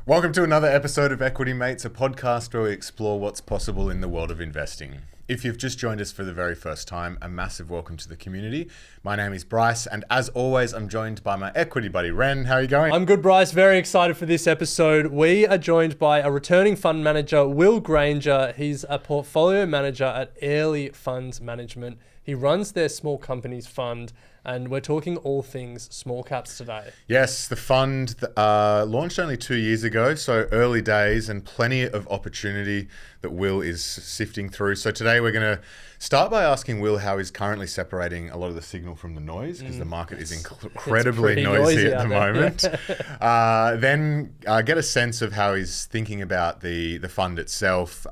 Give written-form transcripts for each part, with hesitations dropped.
Welcome to another episode of Equity Mates, a podcast where we explore what's possible in the world of investing. If you've just joined us for the very first time, a massive welcome to the community. My name is Bryce, and as always, I'm joined by my equity buddy, Ren. How are you going? I'm good, Bryce. Very excited for this episode. We are joined by a returning fund manager, Will Granger. He's a portfolio manager at Airlie Funds Management. He runs their small companies fund, and we're talking all things small caps today. Yes, the fund launched only 2 years ago, so early days and plenty of opportunity that Will is sifting through. So today we're going to start by asking Will how he's currently separating a lot of the signal from the noise, because the market is incredibly noisy at the moment. Then get a sense of how he's thinking about the fund itself.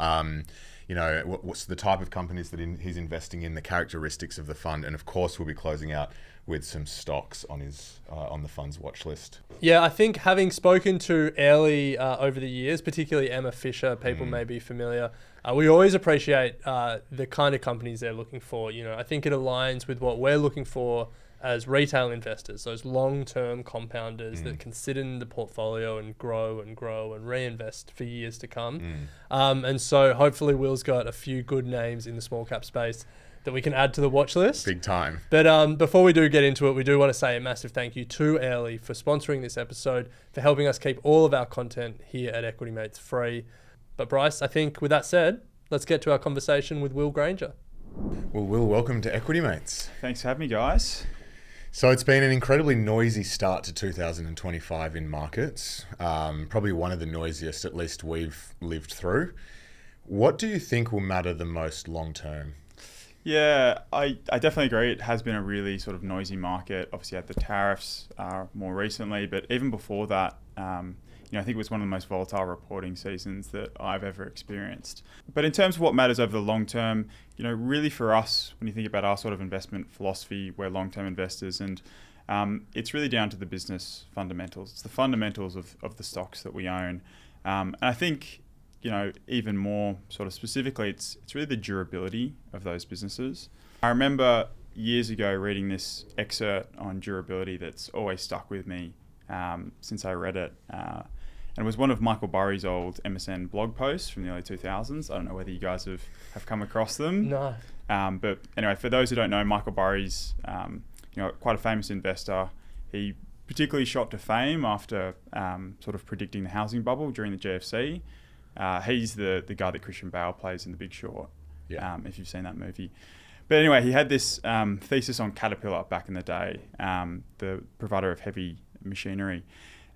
What's the type of companies that he's investing in, the characteristics of the fund, and of course we'll be closing out with some stocks on the fund's watch list. Yeah, I think having spoken to Airlie over the years, particularly Emma Fisher, people may be familiar, we always appreciate the kind of companies they're looking for. You know, I think it aligns with what we're looking for as retail investors, those long-term compounders that can sit in the portfolio and grow and reinvest for years to come. And so hopefully Will's got a few good names in the small cap space that we can add to the watch list. Big time. But before we do get into it, we do want to say a massive thank you to Airlie for sponsoring this episode, for helping us keep all of our content here at Equity Mates free. But Bryce, I think with that said, let's get to our conversation with Will Granger. Well, Will, welcome to Equity Mates. Thanks for having me, guys. So it's been an incredibly noisy start to 2025 in markets, probably one of the noisiest at least we've lived through. What do you think will matter the most long term? Yeah, I definitely agree. It has been a really sort of noisy market. Obviously had the tariffs more recently, but even before that, I think it was one of the most volatile reporting seasons that I've ever experienced. But in terms of what matters over the long term, really for us, when you think about our sort of investment philosophy, we're long-term investors, and it's really down to the business fundamentals. It's the fundamentals of the stocks that we own. And I think, even more sort of specifically, it's really the durability of those businesses. I remember years ago reading this excerpt on durability that's always stuck with me since I read it. And it was one of Michael Burry's old MSN blog posts from the early 2000s. I don't know whether you guys have come across them. No. But anyway, for those who don't know, Michael Burry's quite a famous investor. He particularly shot to fame after sort of predicting the housing bubble during the GFC. He's the guy that Christian Bale plays in The Big Short, if you've seen that movie. But anyway, he had this thesis on Caterpillar back in the day, the provider of heavy machinery.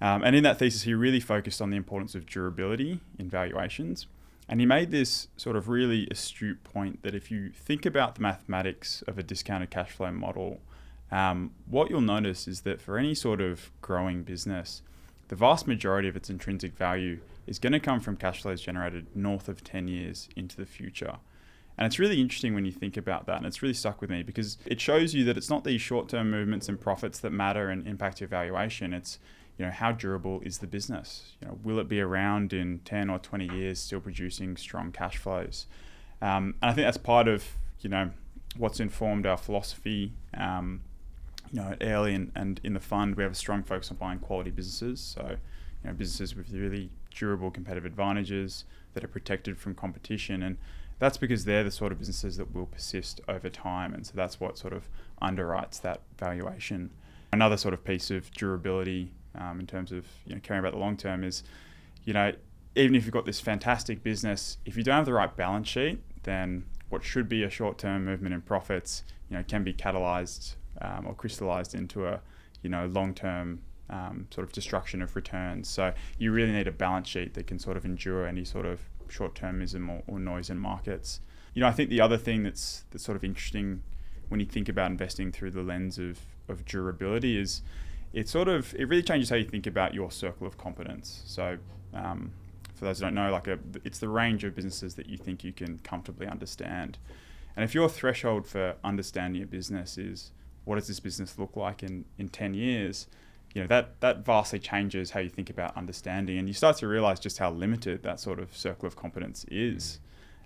And in that thesis, he really focused on the importance of durability in valuations. And he made this sort of really astute point that if you think about the mathematics of a discounted cash flow model, what you'll notice is that for any sort of growing business, the vast majority of its intrinsic value is going to come from cash flows generated north of 10 years into the future. And it's really interesting when you think about that, and it's really stuck with me because it shows you that it's not these short-term movements and profits that matter and impact your valuation. It's, how durable is the business? Will it be around in 10 or 20 years still producing strong cash flows? And I think that's part of, what's informed our philosophy. At Airlie and in the fund, we have a strong focus on buying quality businesses. So, businesses with really durable competitive advantages that are protected from competition. And that's because they're the sort of businesses that will persist over time. And so that's what sort of underwrites that valuation. Another sort of piece of durability in terms of caring about the long term is, even if you've got this fantastic business, if you don't have the right balance sheet, then what should be a short-term movement in profits, can be catalyzed or crystallized into a, long-term sort of destruction of returns. So you really need a balance sheet that can sort of endure any sort of short-termism or noise in markets. I think the other thing that's sort of interesting when you think about investing through the lens of durability is it really changes how you think about your circle of competence. So for those who don't know, it's the range of businesses that you think you can comfortably understand. And if your threshold for understanding a business is what does this business look like in 10 years, that vastly changes how you think about understanding, and you start to realize just how limited that sort of circle of competence is.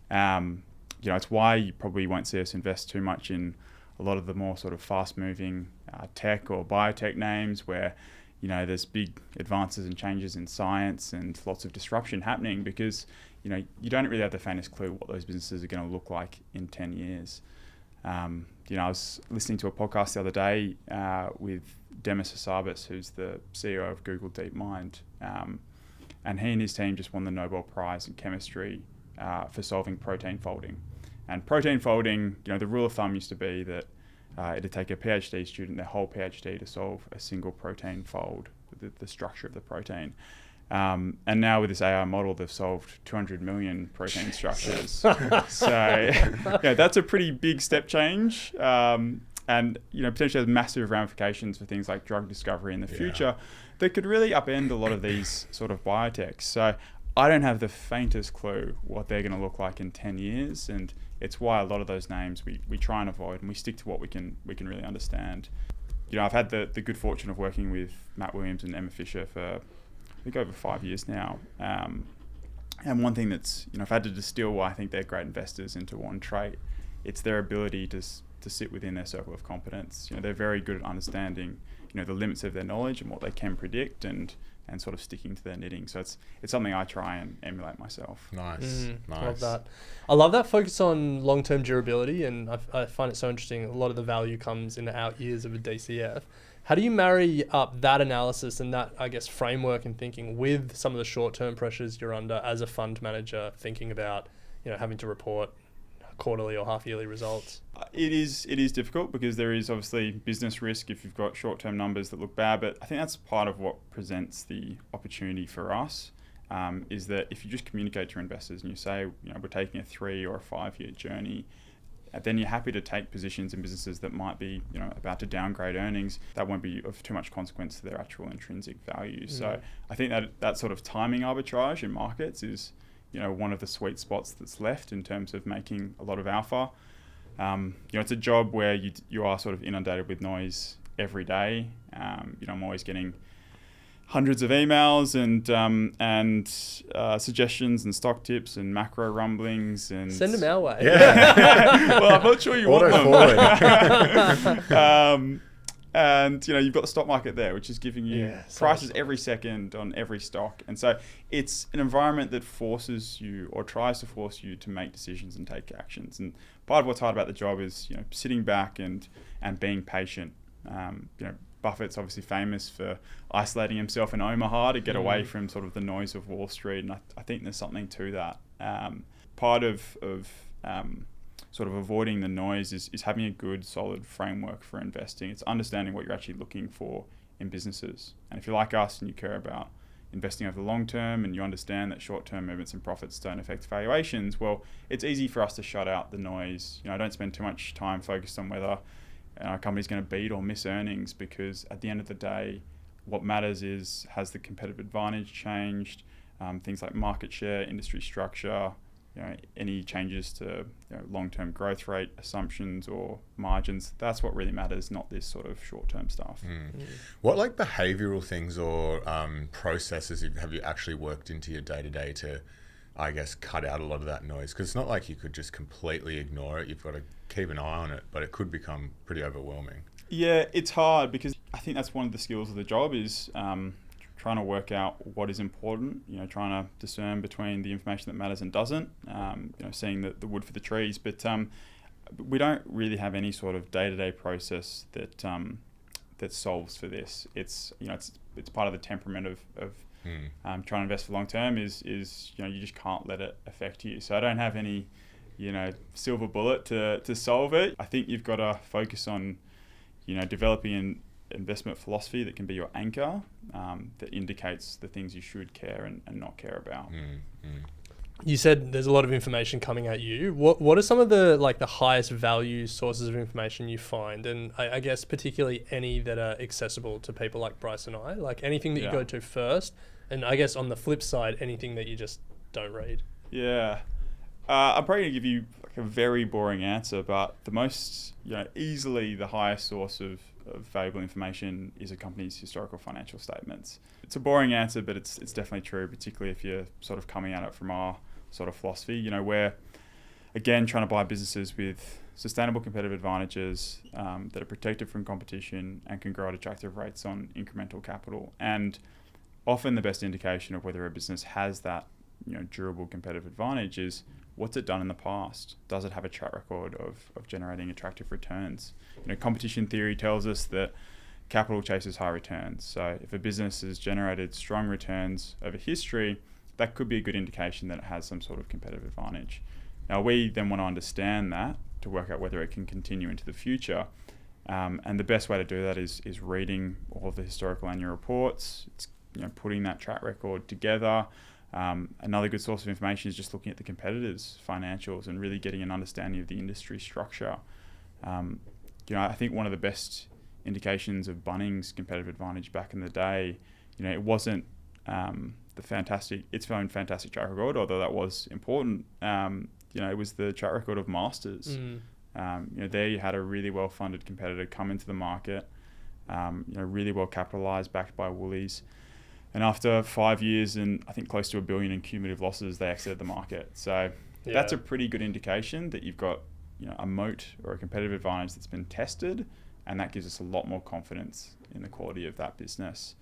It's why you probably won't see us invest too much in a lot of the more sort of fast-moving tech or biotech names where, there's big advances and changes in science and lots of disruption happening because, you don't really have the faintest clue what those businesses are going to look like in 10 years. I was listening to a podcast the other day with Demis Hassabis, who's the CEO of Google DeepMind, and he and his team just won the Nobel Prize in chemistry for solving protein folding. And protein folding, the rule of thumb used to be that it'd take a PhD student their whole PhD to solve a single protein fold, the structure of the protein. And now with this AI model, they've solved 200 million protein structures. So that's a pretty big step change. And potentially has massive ramifications for things like drug discovery in the future that could really upend a lot of these sort of biotechs. So I don't have the faintest clue what they're going to look like in 10 years. And it's why a lot of those names we try and avoid, and we stick to what we can really understand. I've had the good fortune of working with Matt Williams and Emma Fisher for I think over 5 years now. And one thing that's, I've had to distill why I think they're great investors into one trait. It's their ability to sit within their circle of competence. They're very good at understanding, the limits of their knowledge and what they can predict and sort of sticking to their knitting. So it's something I try and emulate myself. Nice. Love that. I love that focus on long-term durability, and I find it so interesting. A lot of the value comes in the out years of a DCF. How do you marry up that analysis and that, I guess, framework and thinking with some of the short-term pressures you're under as a fund manager, thinking about, having to report quarterly or half-yearly results? It is difficult because there is obviously business risk if you've got short-term numbers that look bad, but I think that's part of what presents the opportunity for us, is that if you just communicate to your investors and you say, we're taking a 3 or a 5 year journey, then you're happy to take positions in businesses that might be, about to downgrade earnings. That won't be of too much consequence to their actual intrinsic value. So I think that sort of timing arbitrage in markets is, one of the sweet spots that's left in terms of making a lot of alpha. It's a job where you are sort of inundated with noise every day. I'm always getting hundreds of emails and suggestions and stock tips and macro rumblings and send them our way. Yeah. Well, I'm not sure you want them. And you've got the stock market there, which is giving you prices every second on every stock, and so it's an environment that forces you or tries to force you to make decisions and take actions. And part of what's hard about the job is sitting back and being patient. Buffett's obviously famous for isolating himself in Omaha to get away from sort of the noise of Wall Street, and I think there's something to that. Part of sort of avoiding the noise is having a good, solid framework for investing. It's understanding what you're actually looking for in businesses. And if you're like us and you care about investing over the long term and you understand that short-term movements in profits don't affect valuations, well, it's easy for us to shut out the noise. I don't spend too much time focused on whether our company's going to beat or miss earnings, because at the end of the day, what matters is, has the competitive advantage changed? Things like market share, industry structure, any changes to long-term growth rate assumptions or margins. That's what really matters, not this sort of short-term stuff. What behavioral things or processes have you actually worked into your day-to-day to, I guess, cut out a lot of that noise? Because it's not like you could just completely ignore it. You've got to keep an eye on it, but it could become pretty overwhelming. Yeah, it's hard because I think that's one of the skills of the job is trying to work out what is important, trying to discern between the information that matters and doesn't, seeing the wood for the trees. But we don't really have any sort of day-to-day process that solves for this. It's part of the temperament of trying to invest for long term is you just can't let it affect you. So I don't have any silver bullet to solve it. I think you've got to focus on developing an investment philosophy that can be your anchor, that indicates the things you should care and not care about. You said there's a lot of information coming at you. What are some of the the highest value sources of information you find? And I guess particularly any that are accessible to people like Bryce and I, anything that you go to first, and I guess on the flip side, anything that you just don't read. Yeah. I'm probably going to give you a very boring answer, but the most, easily the highest source of valuable information is a company's historical financial statements. It's a boring answer, but it's definitely true, particularly if you're sort of coming at it from our sort of philosophy. We're, again, trying to buy businesses with sustainable competitive advantages that are protected from competition and can grow at attractive rates on incremental capital. And often the best indication of whether a business has that durable competitive advantage is what's it done in the past? Does it have a track record of generating attractive returns? Competition theory tells us that capital chases high returns. So if a business has generated strong returns over history, that could be a good indication that it has some sort of competitive advantage. Now we then want to understand that to work out whether it can continue into the future. And the best way to do that is reading all of the historical annual reports. It's putting that track record together. Another good source of information is just looking at the competitors' financials and really getting an understanding of the industry structure. I think one of the best indications of Bunnings' competitive advantage back in the day, it wasn't its own fantastic track record, although that was important. It was the track record of Masters. There you had a really well-funded competitor come into the market, really well capitalised, backed by Woolies. And after 5 years and I think close to $1 billion in cumulative losses, they exited the market. So that's a pretty good indication that you've got a moat or a competitive advantage that's been tested, and that gives us a lot more confidence in the quality of that business.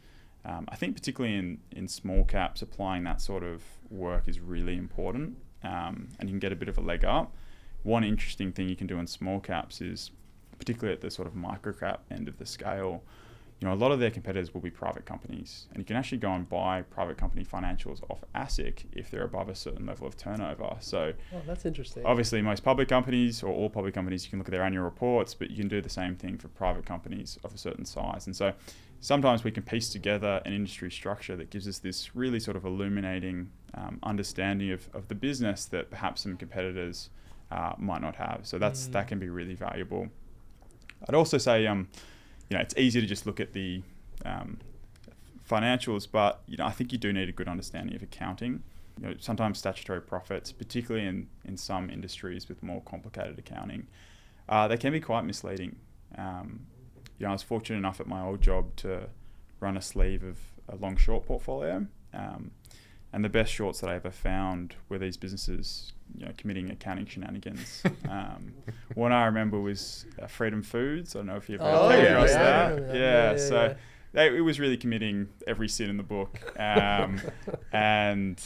I think particularly in small caps, applying that sort of work is really important, and you can get a bit of a leg up. One interesting thing you can do in small caps is, particularly at the sort of micro cap end of the scale, a lot of their competitors will be private companies, and you can actually go and buy private company financials off ASIC if they're above a certain level of turnover. So that's interesting. Obviously most public companies, or all public companies, you can look at their annual reports, but you can do the same thing for private companies of a certain size. And so sometimes we can piece together an industry structure that gives us this really sort of illuminating understanding of the business that perhaps some competitors might not have. So that can be really valuable. I'd also say it's easy to just look at the financials, but I think you do need a good understanding of accounting. Sometimes statutory profits, particularly in some industries with more complicated accounting, they can be quite misleading. I was fortunate enough at my old job to run a sleeve of a long short portfolio, and the best shorts that I ever found were these businesses committing accounting shenanigans. One I remember was Freedom Foods. I don't know if you've ever came across that. Yeah. It was really committing every sin in the book, and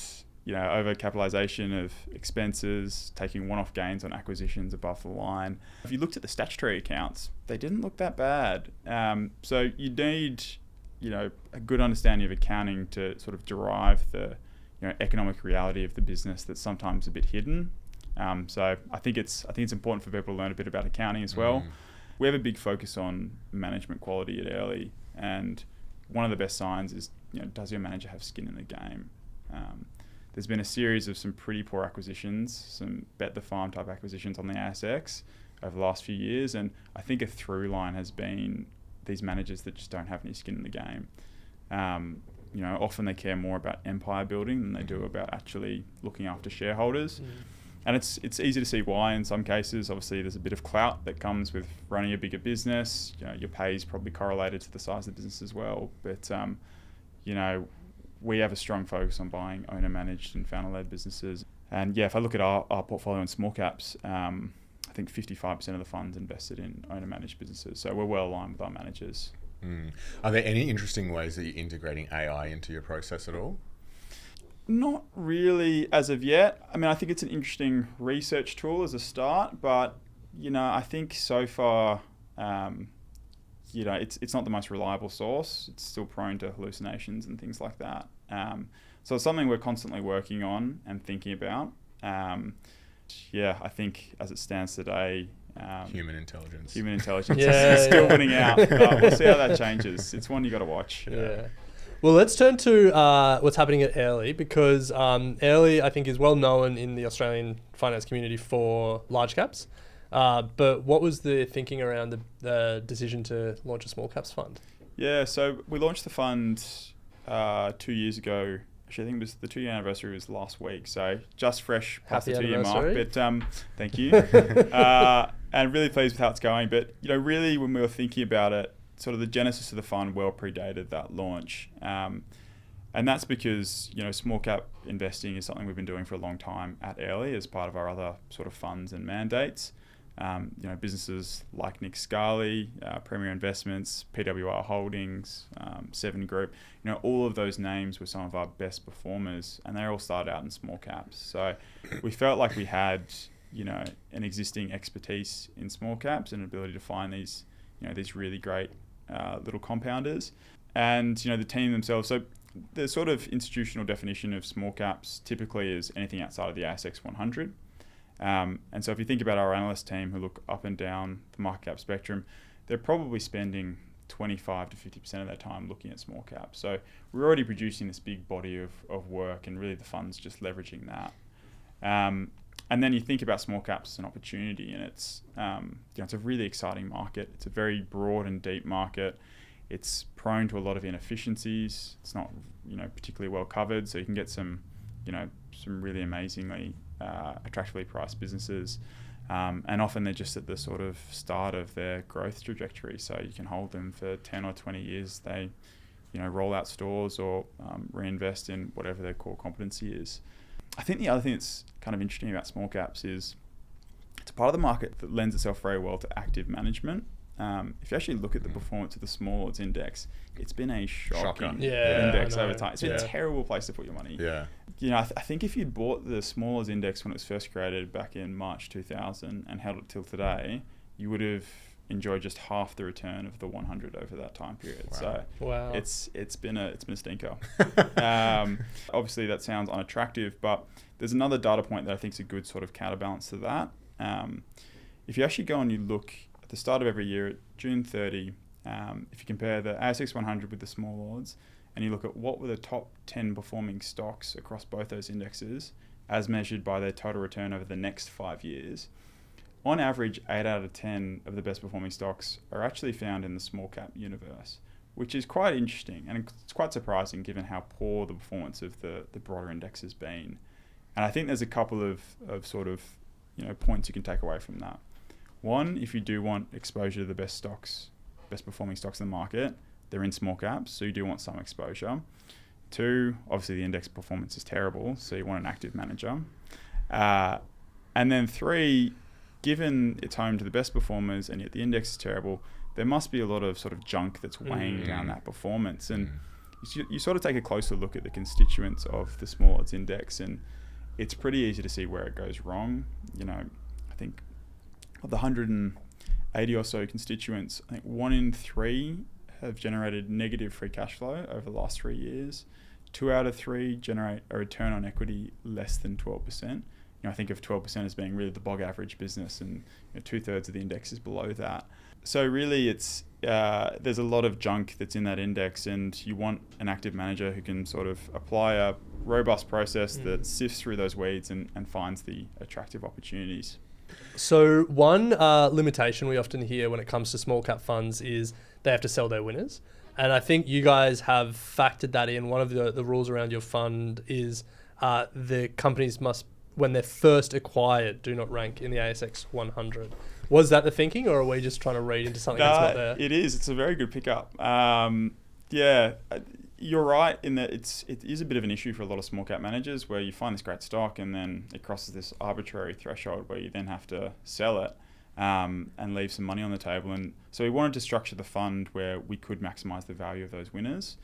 overcapitalization of expenses, taking one-off gains on acquisitions above the line. If you looked at the statutory accounts, they didn't look that bad. So you need a good understanding of accounting to sort of derive the economic reality of the business that's sometimes a bit hidden. So I think it's important for people to learn a bit about accounting as well. We have a big focus on management quality at Airlie, and one of the best signs is does your manager have skin in the game? There's been a series of some pretty poor acquisitions, some bet the farm type acquisitions on the ASX over the last few years, and I think a through line has been these managers that just don't have any skin in the game. Often they care more about empire building than they do about actually looking after shareholders. And it's easy to see why in some cases. Obviously, there's a bit of clout that comes with running a bigger business. Your pay is probably correlated to the size of the business as well. But, we have a strong focus on buying owner-managed and founder-led businesses. And, if I look at our portfolio in small caps, I think 55% of the fund's invested in owner-managed businesses. So we're well aligned with our managers. Are there any interesting ways that you're integrating AI into your process at all? Not really as of yet. I mean, I think it's an interesting research tool as a start, but, I think so far, it's not the most reliable source. It's still prone to hallucinations and things like that. So it's something we're constantly working on and thinking about. I think as it stands today, Human intelligence is still winning out. We'll see how that changes. It's one you got to watch. Well, let's turn to what's happening at Airlie, because Airlie, I think, is well known in the Australian finance community for large caps. But what was the thinking around the decision to launch a small caps fund? Yeah, so we launched the fund 2 years ago. Actually, I think it was the 2-year anniversary was last week, so just fresh past the 2-year mark. But thank you, and really pleased with how it's going. But really, when we were thinking about it, sort of the genesis of the fund well predated that launch, and that's because small cap investing is something we've been doing for a long time at Airlie as part of our other sort of funds and mandates. Businesses like Nick Scali, Premier Investments, PWR Holdings, Seven Group, all of those names were some of our best performers, and they all started out in small caps. So we felt like we had, an existing expertise in small caps and an ability to find these really great little compounders. And, the team themselves, so the sort of institutional definition of small caps typically is anything outside of the ASX 100. And so if you think about our analyst team who look up and down the market cap spectrum, they're probably spending 25 to 50% of their time looking at small caps. So we're already producing this big body of work, and really the fund's just leveraging that. And then you think about small caps as an opportunity, and it's a really exciting market. It's a very broad and deep market. It's prone to a lot of inefficiencies. It's not particularly well covered, so you can get some really amazingly attractively priced businesses, and often they're just at the sort of start of their growth trajectory, so you can hold them for 10 or 20 years. They roll out stores or reinvest in whatever their core competency is. I think the other thing that's kind of interesting about small caps is it's a part of the market that lends itself very well to active management. If you actually look at the performance of the Small Ords Index, it's been a shocking index over time. It's been a terrible place to put your money. Yeah. I think if you'd bought the Small Ords Index when it was first created back in March 2000 and held it till today, you would have enjoyed just half the return of the 100 over that time period. Wow. So it's been a stinker. Obviously that sounds unattractive, but there's another data point that I think is a good sort of counterbalance to that. If you actually go and you look at the start of every year at June 30, if you compare the ASX 100 with the Small Ords, and you look at what were the top 10 performing stocks across both those indexes as measured by their total return over the next 5 years, on average, 8 out of 10 of the best performing stocks are actually found in the small cap universe, which is quite interesting, and it's quite surprising given how poor the performance of the broader index has been. And I think there's a couple of sort of points you can take away from that. One, if you do want exposure to the best performing stocks in the market, they're in small caps, so you do want some exposure. Two, obviously the index performance is terrible, so you want an active manager. And then three, given it's home to the best performers and yet the index is terrible, there must be a lot of sort of junk that's weighing down that performance. And you sort of take a closer look at the constituents of the Small Ords Index, and it's pretty easy to see where it goes wrong. I think of the 180 or so constituents, I think 1 in 3 have generated negative free cash flow over the last 3 years. 2 out of 3 generate a return on equity less than 12%. I think of 12% as being really the bog average business, and 2/3 of the index is below that. So really it's there's a lot of junk that's in that index, and you want an active manager who can sort of apply a robust process that sifts through those weeds and finds the attractive opportunities. So one limitation we often hear when it comes to small cap funds is they have to sell their winners. And I think you guys have factored that in. One of the rules around your fund is the companies must, when they're first acquired, do not rank in the ASX 100. Was that the thinking, or are we just trying to read into something that's not there? It is. It's a very good pickup. You're right in that it is a bit of an issue for a lot of small cap managers, where you find this great stock and then it crosses this arbitrary threshold where you then have to sell it and leave some money on the table. And so we wanted to structure the fund where we could maximize the value of those winners.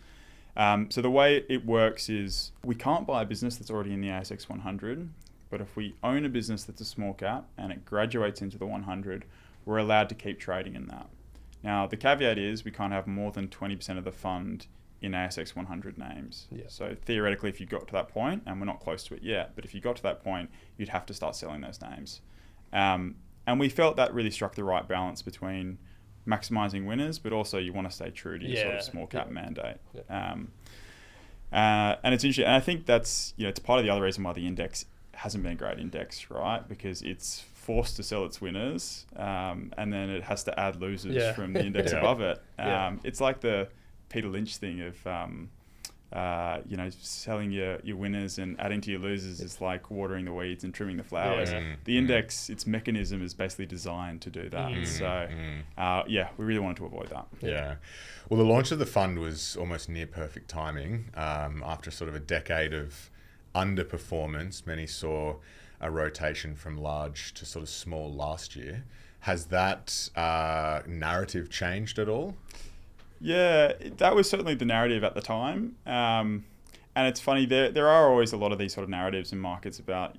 So the way it works is we can't buy a business that's already in the ASX 100, but if we own a business that's a small cap and it graduates into the 100, we're allowed to keep trading in that. Now, the caveat is we can't have more than 20% of the fund in ASX 100 names. Yeah. So theoretically, if you got to that point, and we're not close to it yet, but if you got to that point, you'd have to start selling those names. And we felt that really struck the right balance between maximizing winners, but also you want to stay true to your sort of small cap mandate. Yeah. And it's interesting. And I think that's, it's part of the other reason why the index hasn't been a great index, right? Because it's forced to sell its winners, and then it has to add losers from the index above it. It's like the Peter Lynch thing of, selling your winners and adding to your losers is like watering the weeds and trimming the flowers. The index, its mechanism is basically designed to do that. So, we really wanted to avoid that. Yeah. Well, the launch of the fund was almost near perfect timing. After sort of a decade of underperformance, many saw a rotation from large to sort of small last year. Has that narrative changed at all? Yeah, that was certainly the narrative at the time. And it's funny, there are always a lot of these sort of narratives in markets about,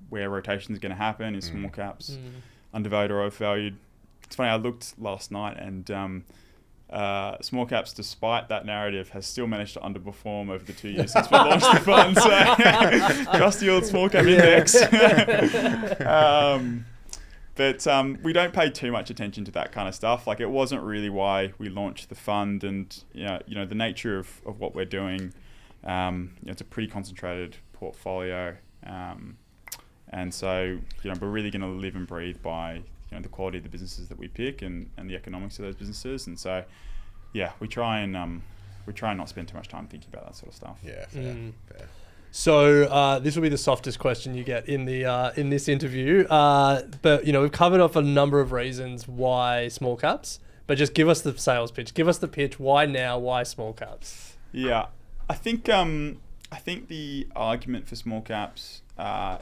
where rotation is going to happen. Is small caps undervalued or overvalued? It's funny, I looked last night and small caps, despite that narrative, has still managed to underperform over the 2 years since we launched the fund. So trust the old small cap index. But we don't pay too much attention to that kind of stuff. Like, it wasn't really why we launched the fund, and the nature of what we're doing. It's a pretty concentrated portfolio, and so we're really going to live and breathe by the quality of the businesses that we pick and the economics of those businesses. And so, we try and not spend too much time thinking about that sort of stuff. Yeah, fair. So this will be the softest question you get in the in this interview. But we've covered off a number of reasons why small caps. But just give us the sales pitch. Give us the pitch. Why now? Why small caps? Yeah, I think the argument for small caps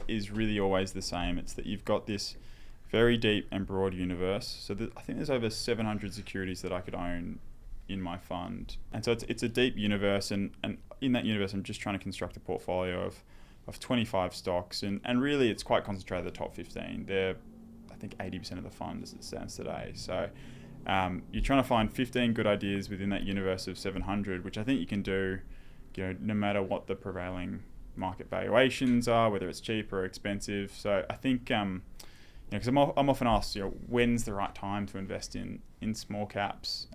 is really always the same. It's that you've got this very deep and broad universe. So I think there's over 700 securities that I could own in my fund, and so it's a deep universe, and in that universe I'm just trying to construct a portfolio of 25 stocks, and really it's quite concentrated the top 15. They're, I think, 80% of the fund as it stands today. So you're trying to find 15 good ideas within that universe of 700, which I think you can do no matter what the prevailing market valuations are, whether it's cheap or expensive. So I think because I'm often asked, when's the right time to invest in small caps?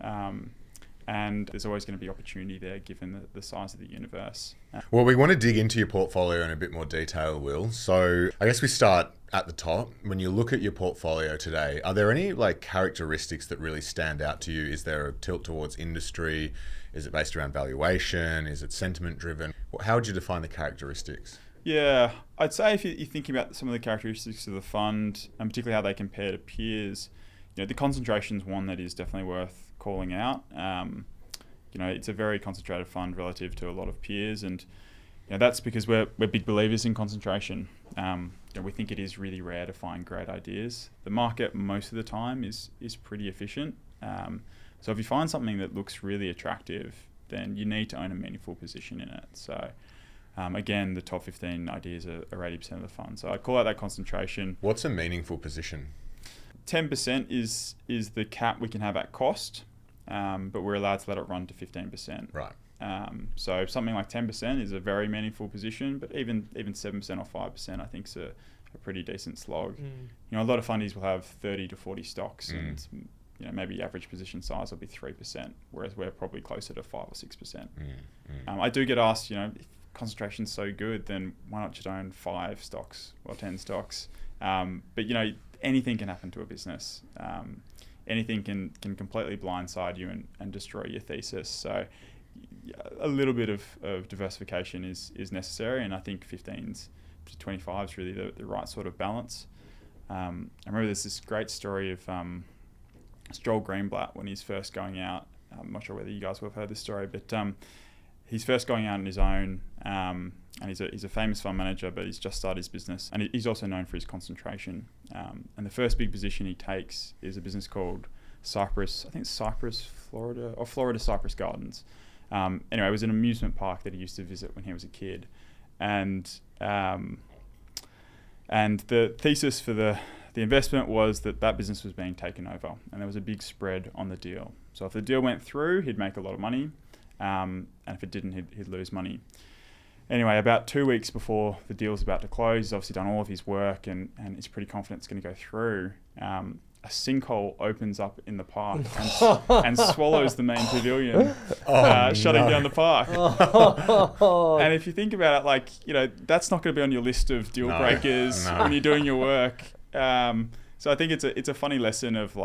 And there's always going to be opportunity there given the size of the universe. Well, we want to dig into your portfolio in a bit more detail, Will. So I guess we start at the top. When you look at your portfolio today, are there any characteristics that really stand out to you? Is there a tilt towards industry? Is it based around valuation? Is it sentiment driven? How would you define the characteristics? Yeah, I'd say if you're thinking about some of the characteristics of the fund, and particularly how they compare to peers, the concentration is one that is definitely worth calling out. It's a very concentrated fund relative to a lot of peers, and that's because we're big believers in concentration. We think it is really rare to find great ideas. The market most of the time is pretty efficient. So if you find something that looks really attractive, then you need to own a meaningful position in it. So again, the top 15 ideas are 80% of the fund. So I'd call out that concentration. What's a meaningful position? 10% is the cap we can have at cost, but we're allowed to let it run to 15%. Right. So something like 10% is a very meaningful position, but even 7% or 5% I think is a pretty decent slog. A lot of fundies will have 30 to 40 stocks, and maybe average position size will be 3%, whereas we're probably closer to 5 or 6%. I do get asked, if concentration's so good, then why not just own 5 stocks or 10 stocks? But anything can happen to a business. Anything can completely blindside you and destroy your thesis. So a little bit of diversification is necessary, and I think 15s to 25 is really the right sort of balance. I remember there's this great story of Joel Greenblatt when he's first going out. I'm not sure whether you guys will have heard this story, but he's first going out on his own, and he's a famous fund manager, but he's just started his business, and he's also known for his concentration. And the first big position he takes is a business called Cypress, Florida, or Florida Cypress Gardens. Anyway, it was an amusement park that he used to visit when he was a kid, and the thesis for the investment was that business was being taken over, and there was a big spread on the deal. So if the deal went through, he'd make a lot of money, and if it didn't, he'd lose money. Anyway, about 2 weeks before the deal was about to close, he's obviously done all of his work and he's pretty confident it's going to go through. A sinkhole opens up in the park and swallows the main pavilion, shutting down the park. And if you think about it, that's not going to be on your list of deal breakers when you're doing your work. So I think it's a funny lesson of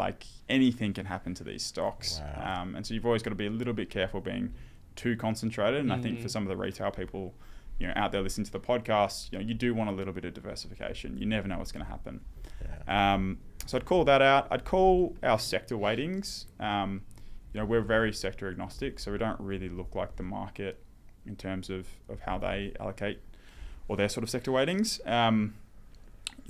anything can happen to these stocks. Wow. And so you've always got to be a little bit careful being too concentrated. And I think for some of the retail people, out there listening to the podcast, you do want a little bit of diversification. You never know what's going to happen. Yeah. So I'd call that out. I'd call our sector weightings. We're very sector agnostic, so we don't really look like the market in terms of how they allocate or their sort of sector weightings.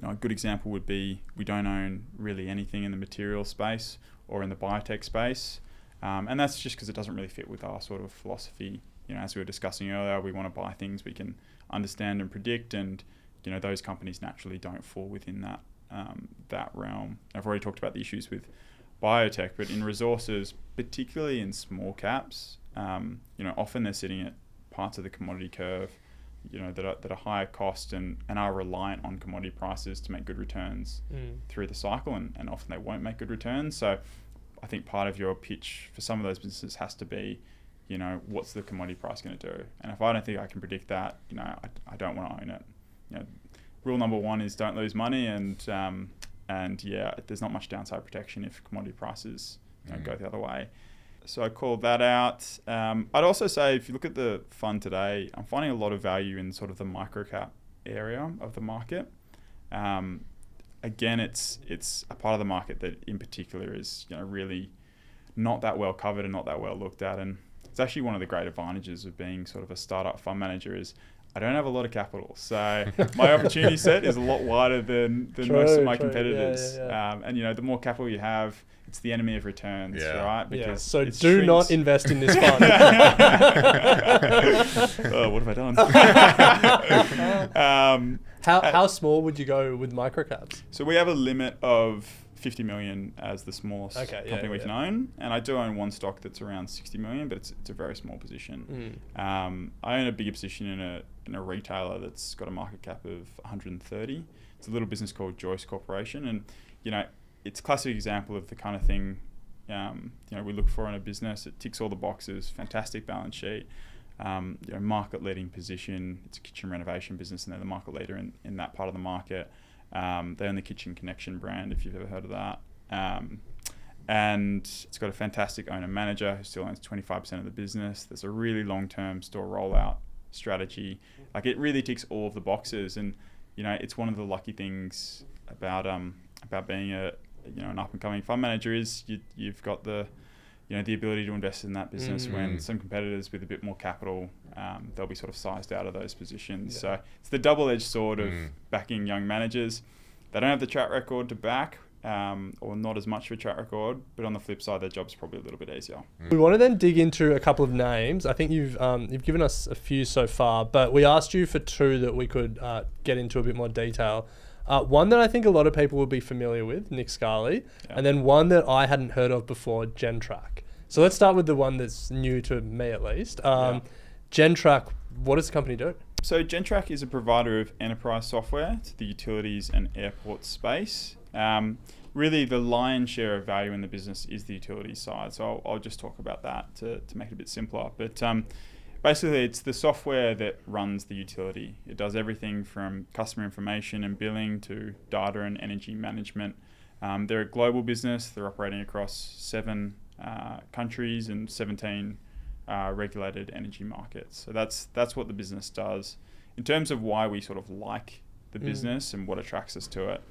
a good example would be we don't own really anything in the material space or in the biotech space. And that's just because it doesn't really fit with our sort of philosophy. As we were discussing earlier, we want to buy things we can understand and predict, and those companies naturally don't fall within that realm. I've already talked about the issues with biotech, but in resources, particularly in small caps, often they're sitting at parts of the commodity curve, that are higher cost and are reliant on commodity prices to make good returns through the cycle, and often they won't make good returns. So I think part of your pitch for some of those businesses has to be, what's the commodity price going to do? And if I don't think I can predict that, I don't want to own it. Rule number one is don't lose money, and there's not much downside protection if commodity prices go the other way. So I called that out. I'd also say if you look at the fund today, I'm finding a lot of value in sort of the microcap area of the market. Again, it's a part of the market that in particular is really not that well covered and not that well looked at. And it's actually one of the great advantages of being sort of a startup fund manager is I don't have a lot of capital. So my opportunity set is a lot wider than most of my competitors. Yeah. And the more capital you have, it's the enemy of returns, right? Because so do not invest in this fund. Oh, what have I done? How small would you go with microcaps? So we have a limit of 50 million as the smallest company we can own, and I do own one stock that's around 60 million, but it's a very small position. I own a bigger position in a retailer that's got a market cap of 130. It's a little business called Joyce Corporation, and it's a classic example of the kind of thing we look for in a business. It ticks all the boxes. Fantastic balance sheet, market leading position. It's a kitchen renovation business, and they're the market leader in that part of the market. They own the Kitchen Connection brand, if you've ever heard of that. And it's got a fantastic owner manager who still owns 25% of the business. There's a really long-term store rollout strategy. Like, it really ticks all of the boxes, and it's one of the lucky things about being an up-and-coming fund manager is you've got the ability to invest in that business when some competitors with a bit more capital, they'll be sort of sized out of those positions. Yeah. So it's the double-edged sword of backing young managers. They don't have the track record to back, or not as much of a track record, but on the flip side, their job's probably a little bit easier. We want to then dig into a couple of names. I think you've given us a few so far, but we asked you for two that we could get into a bit more detail. One that I think a lot of people will be familiar with, Nick Scali, and then one that I hadn't heard of before, GenTrack. So let's start with the one that's new to me at least. GenTrack, what does the company do? So GenTrack is a provider of enterprise software to the utilities and airport space. Really, the lion's share of value in the business is the utilities side. So I'll just talk about that to make it a bit simpler. But basically, it's the software that runs the utility. It does everything from customer information and billing to data and energy management. They're a global business. They're operating across 7 countries and 17 regulated energy markets. So that's what the business does. In terms of why we sort of like the business and what attracts us to it,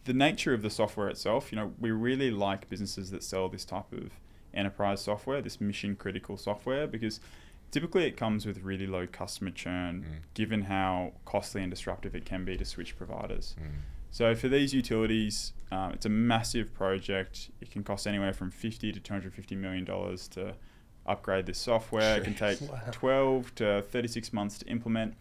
the nature of the software itself, we really like businesses that sell this type of enterprise software, this mission critical software, because typically it comes with really low customer churn, given how costly and disruptive it can be to switch providers. So for these utilities, it's a massive project. It can cost anywhere from $50 to $250 million to upgrade this software. It can take 12 to 36 months to implement.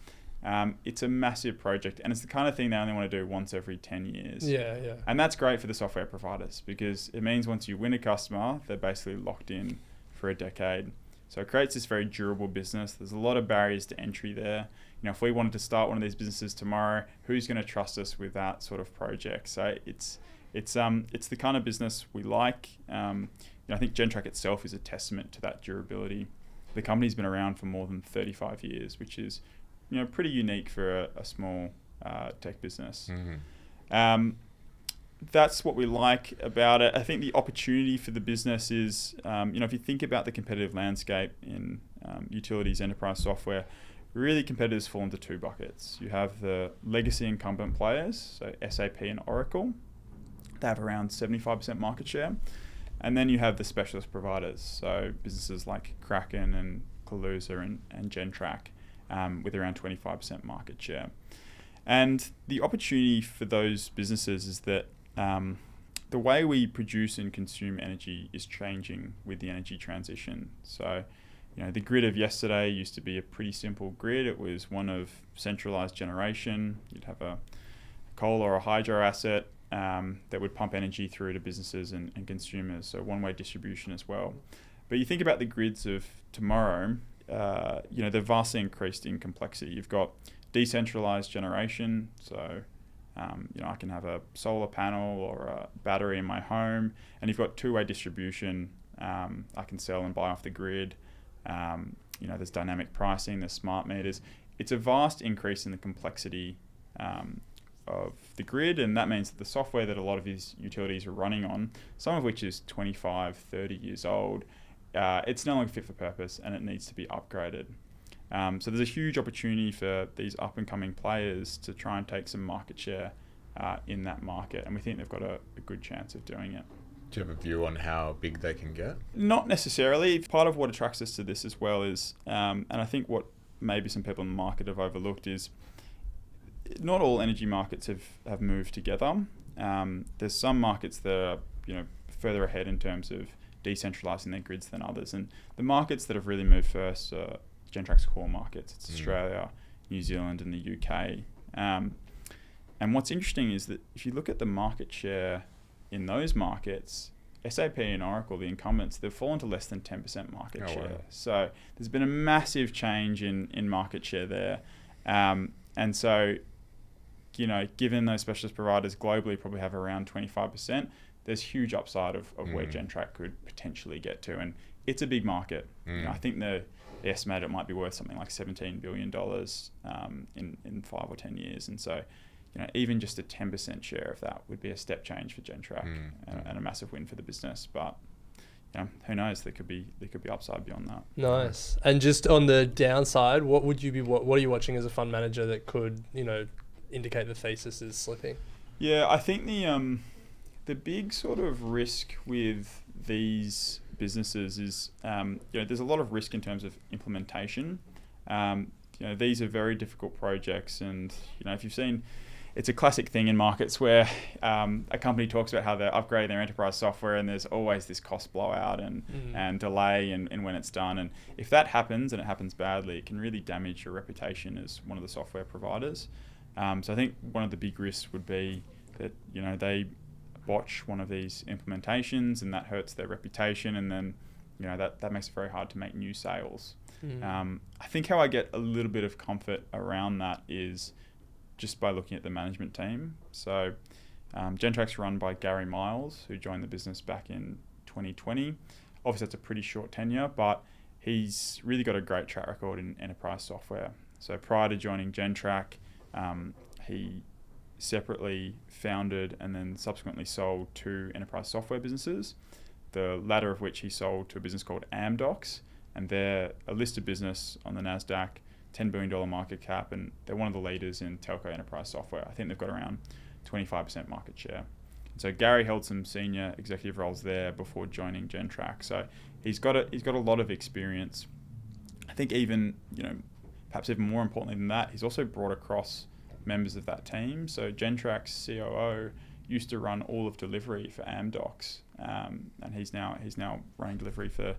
It's a massive project, and it's the kind of thing they only want to do once every 10 years. Yeah. And that's great for the software providers because it means once you win a customer, they're basically locked in for a decade. So it creates this very durable business. There's a lot of barriers to entry there. If we wanted to start one of these businesses tomorrow, who's going to trust us with that sort of project? So it's the kind of business we like. I think GenTrack itself is a testament to that durability. The company's been around for more than 35 years, which is pretty unique for a small tech business. That's what we like about it. I think the opportunity for the business is, if you think about the competitive landscape in utilities enterprise software, really competitors fall into 2 buckets. You have the legacy incumbent players, so SAP and Oracle. They have around 75% market share. And then you have the specialist providers, so businesses like Kraken and Kaluza and GenTrack with around 25% market share. And the opportunity for those businesses is that the way we produce and consume energy is changing with the energy transition. So, the grid of yesterday used to be a pretty simple grid. It was one of centralized generation. You'd have a coal or a hydro asset that would pump energy through to businesses and consumers, so one-way distribution as well. But you think about the grids of tomorrow, they're vastly increased in complexity. You've got decentralized generation, so I can have a solar panel or a battery in my home, and you've got two-way distribution. I can sell and buy off the grid. There's dynamic pricing, there's smart meters. It's a vast increase in the complexity of the grid, and that means that the software that a lot of these utilities are running on, some of which is 25, 30 years old, it's no longer fit for purpose and it needs to be upgraded. So there's a huge opportunity for these up-and-coming players to try and take some market share in that market, and we think they've got a good chance of doing it. Do you have a view on how big they can get? Not necessarily. Part of what attracts us to this as well is, and I think what maybe some people in the market have overlooked is, not all energy markets have moved together. There's some markets that are further ahead in terms of decentralising their grids than others, and the markets that have really moved first are GenTrack's core markets. It's Australia, New Zealand and the UK. And what's interesting is that if you look at the market share in those markets, SAP and Oracle, the incumbents, they've fallen to less than 10% market share. Wow. So there's been a massive change in market share there. And so, given those specialist providers globally probably have around 25%, there's huge upside of where GenTrack could potentially get to. And it's a big market. I think they estimate it might be worth something like $17 billion in 5 or 10 years. And so, even just a 10% share of that would be a step change for GenTrack and a massive win for the business. But who knows? There could be upside beyond that. Nice. And just on the downside, what are you watching as a fund manager that could indicate the thesis is slipping? Yeah, I think the big sort of risk with these businesses is there's a lot of risk in terms of implementation. These are very difficult projects, and if you've seen, it's a classic thing in markets where a company talks about how they're upgrading their enterprise software, and there's always this cost blowout and delay in when it's done. And if that happens, and it happens badly, it can really damage your reputation as one of the software providers. So I think one of the big risks would be that they botch one of these implementations, and that hurts their reputation, and then that makes it very hard to make new sales. I think how I get a little bit of comfort around that is just by looking at the management team. So GenTrack's run by Gary Miles, who joined the business back in 2020. Obviously that's a pretty short tenure, but he's really got a great track record in enterprise software. So prior to joining GenTrack, he separately founded and then subsequently sold 2 enterprise software businesses, the latter of which he sold to a business called Amdocs, and they're a listed business on the NASDAQ, $10 billion market cap, and they're one of the leaders in telco enterprise software. I think they've got around 25% market share. So Gary held some senior executive roles there before joining GenTrack. So he's got a lot of experience. I think even, perhaps even more importantly than that, he's also brought across members of that team. So GenTrack's COO used to run all of delivery for Amdocs, and he's now running delivery for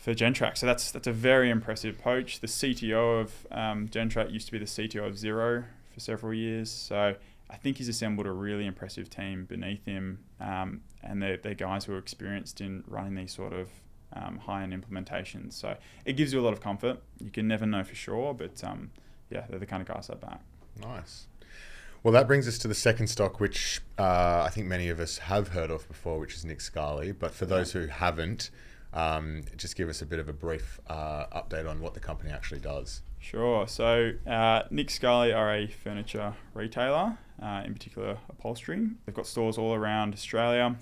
GenTrack. So that's a very impressive poach. The CTO of GenTrack used to be the CTO of Xero for several years. So I think he's assembled a really impressive team beneath him, and they're guys who are experienced in running these sort of high-end implementations. So it gives you a lot of comfort. You can never know for sure, but they're the kind of guys that back. Nice. Well, that brings us to the second stock, which I think many of us have heard of before, which is Nick Scali. But for those who haven't, just give us a bit of a brief update on what the company actually does. Sure. So Nick Scali are a furniture retailer, in particular upholstery. They've got stores all around Australia,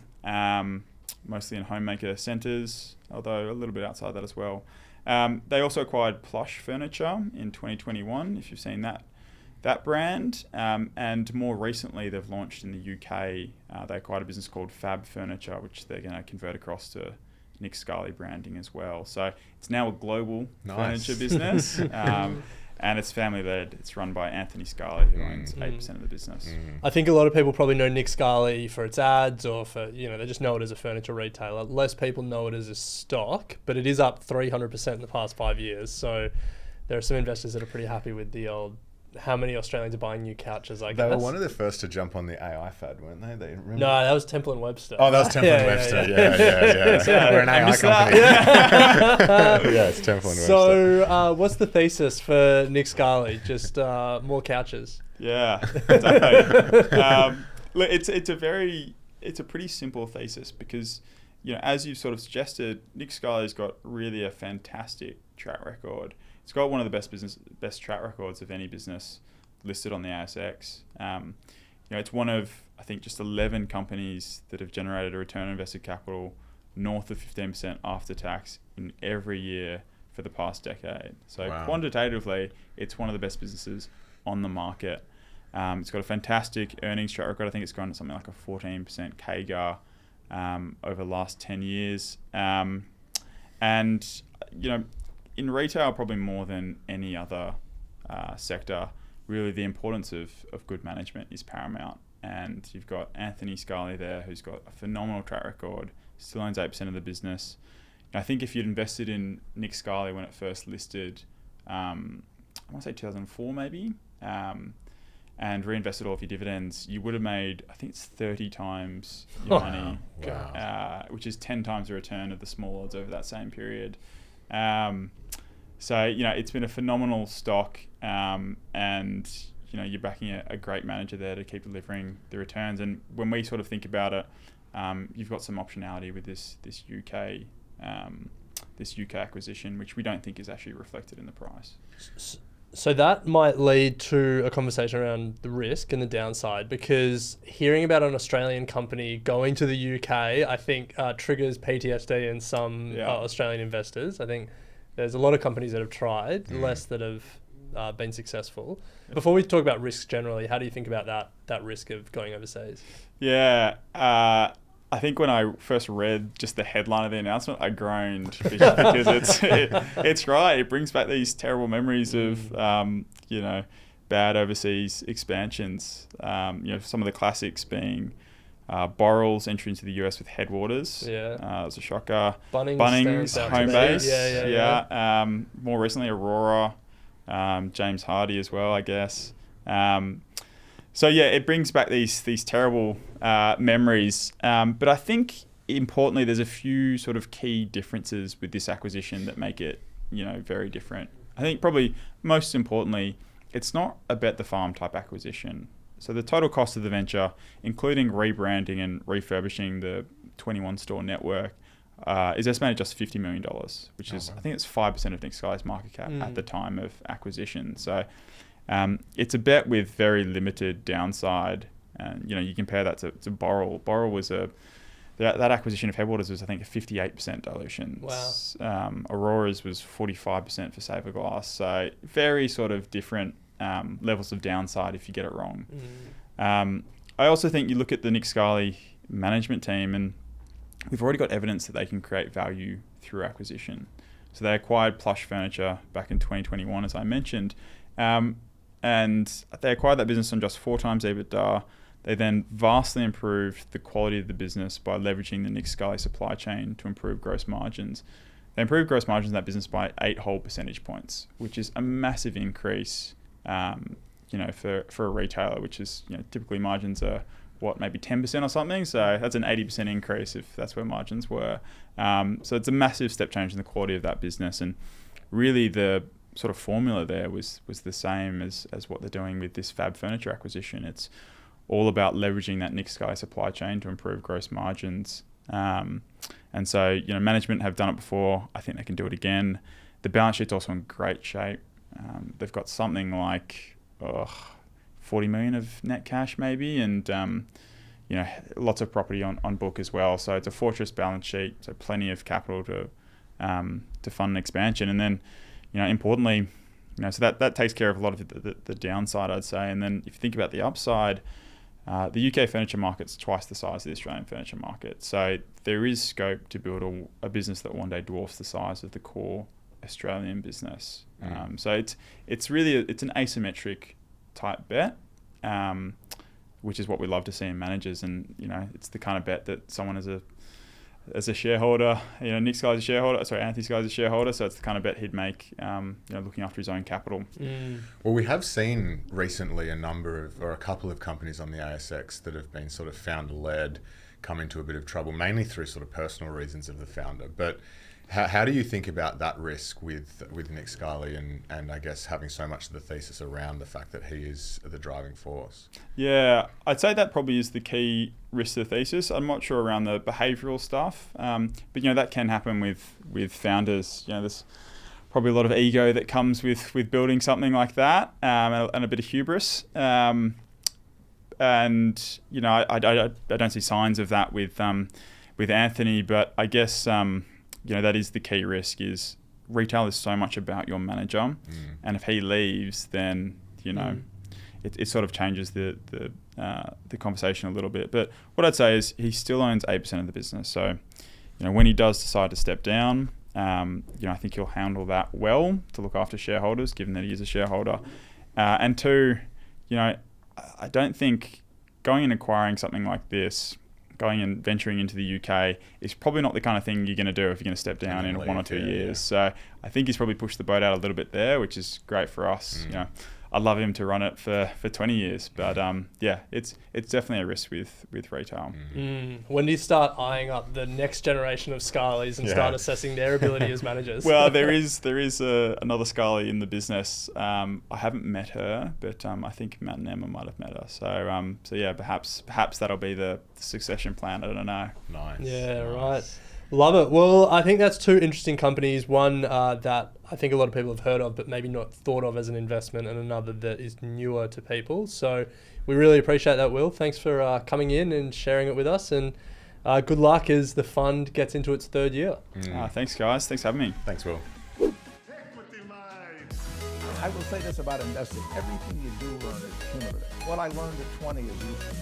mostly in homemaker centres, although a little bit outside that as well. They also acquired Plush Furniture in 2021, if you've seen that brand. And more recently, they've launched in the UK. They acquired a business called Fab Furniture, which they're going to convert across to Nick Scali branding as well. So it's now a global furniture business. And it's family led. It's run by Anthony Scali, who owns 8% of the business. I think a lot of people probably know Nick Scali for its ads, or for, they just know it as a furniture retailer. Less people know it as a stock, but it is up 300% in the past 5 years. So there are some investors that are pretty happy with the old, how many Australians are buying new couches, I guess. They were one of the first to jump on the AI fad, weren't they? Remember? No, that was Temple and Webster. Oh, that was Temple and Webster. Yeah. We're an AI company. Yeah, it's Temple and Webster. So, what's the thesis for Nick Scali? Just more couches. Yeah, definitely. Look, it's a pretty simple thesis because, as you've sort of suggested, Nick Scali's got really a fantastic track record. It's got one of the best track records of any business listed on the ASX. It's one of, I think, just 11 companies that have generated a return on invested capital north of 15% after tax in every year for the past decade. So quantitatively, it's one of the best businesses on the market. It's got a fantastic earnings track record. I think it's gone to something like a 14% CAGR over the last 10 years. In retail, probably more than any other sector, really the importance of good management is paramount. And you've got Anthony Scali there, who's got a phenomenal track record, still owns 8% of the business. I think if you'd invested in Nick Scali when it first listed, I want to say 2004 maybe, and reinvested all of your dividends, you would have made, I think it's 30 times your money, which is 10 times the return of the small odds over that same period. So, it's been a phenomenal stock, and, you're backing a great manager there to keep delivering the returns. And when we sort of think about it, you've got some optionality with this UK acquisition, which we don't think is actually reflected in the price. So that might lead to a conversation around the risk and the downside, because hearing about an Australian company going to the UK, I think triggers PTSD in some Australian investors. I think there's a lot of companies that have tried, less that have been successful. Before we talk about risks generally, how do you think about that risk of going overseas? Yeah, I think when I first read just the headline of the announcement, I groaned because it's right. It brings back these terrible memories of bad overseas expansions. Some of the classics being Boral's entry into the US with Headwaters. Yeah, it was a shocker. Bunnings Homebase. More recently, Aurora, James Hardy as well, I guess. It brings back these terrible memories. But I think importantly, there's a few sort of key differences with this acquisition that make it, very different. I think probably most importantly, it's not a bet the farm type acquisition. So the total cost of the venture, including rebranding and refurbishing the 21 store network, is estimated just $50 million, which is, I think it's 5% of Nick Scali's market cap at the time of acquisition. So it's a bet with very limited downside. And, you compare that to Boral. Boral was that acquisition of Headwaters was, I think, a 58% dilution. Wow. Aurora's was 45% for Saverglass. So very sort of different levels of downside if you get it wrong. I also think you look at the Nick Scali management team, and we've already got evidence that they can create value through acquisition. So they acquired Plush Furniture back in 2021, as I mentioned, and they acquired that business on just 4 times EBITDA. They then vastly improved the quality of the business by leveraging the Nick Scali supply chain to improve gross margins. They improved gross margins in that business by 8 whole percentage points, which is a massive increase, for a retailer, which is, typically margins are maybe 10% or something. So that's an 80% increase if that's where margins were. So it's a massive step change in the quality of that business. And really the sort of formula there was the same as what they're doing with this Fab Furniture acquisition. It's all about leveraging that Nick Scali supply chain to improve gross margins. And so, management have done it before. I think they can do it again. The balance sheet's also in great shape. They've got something like 40 million of net cash maybe, and lots of property on book as well. So it's a fortress balance sheet, so plenty of capital to fund an expansion. And then, importantly, so that takes care of a lot of the downside, I'd say. And then if you think about the upside, the UK furniture market's twice the size of the Australian furniture market. So there is scope to build a business that one day dwarfs the size of the core Australian business. So it's really it's an asymmetric type bet, which is what we love to see in managers. And it's the kind of bet that someone as a shareholder, Nick Scali's a shareholder. Sorry, Anthony Scali's a shareholder. So it's the kind of bet he'd make, looking after his own capital. Well, we have seen recently a couple of companies on the ASX that have been sort of founder-led come into a bit of trouble, mainly through sort of personal reasons of the founder. But how do you think about that risk with Nick Scali and I guess having so much of the thesis around the fact that he is the driving force? Yeah, I'd say that probably is the key risk to the thesis. I'm not sure around the behavioural stuff, but that can happen with founders. There's probably a lot of ego that comes with building something like that, and a bit of hubris. I don't see signs of that with Anthony, but I guess that is the key risk. Is retail is so much about your manager, and if he leaves, then it sort of changes the conversation a little bit. But what I'd say is he still owns 8% of the business. So when he does decide to step down, I think he'll handle that well to look after shareholders, given that he is a shareholder. And two, I don't think going and acquiring something like this, going and venturing into the UK, is probably not the kind of thing you're going to do if you're going to step down in 1 or 2 years. Yeah. So I think he's probably pushed the boat out a little bit there, which is great for us. I'd love him to run it for 20 years, but it's definitely a risk with retail. When do you start eyeing up the next generation of Scalis and start assessing their ability as managers? Well, there is another Scali in the business. I haven't met her, but I think Matt and Emma might have met her. So yeah, perhaps that'll be the succession plan. I don't know. Nice. Yeah, right. Love it. Well, I think that's two interesting companies. One that I think a lot of people have heard of, but maybe not thought of as an investment, and another that is newer to people. So we really appreciate that, Will. Thanks for coming in and sharing it with us. And good luck as the fund gets into its 3rd year. Thanks, guys. Thanks for having me. Thanks, Will. I will say this about investing. Everything you do learn is cumulative. What I learned at 20 is useful.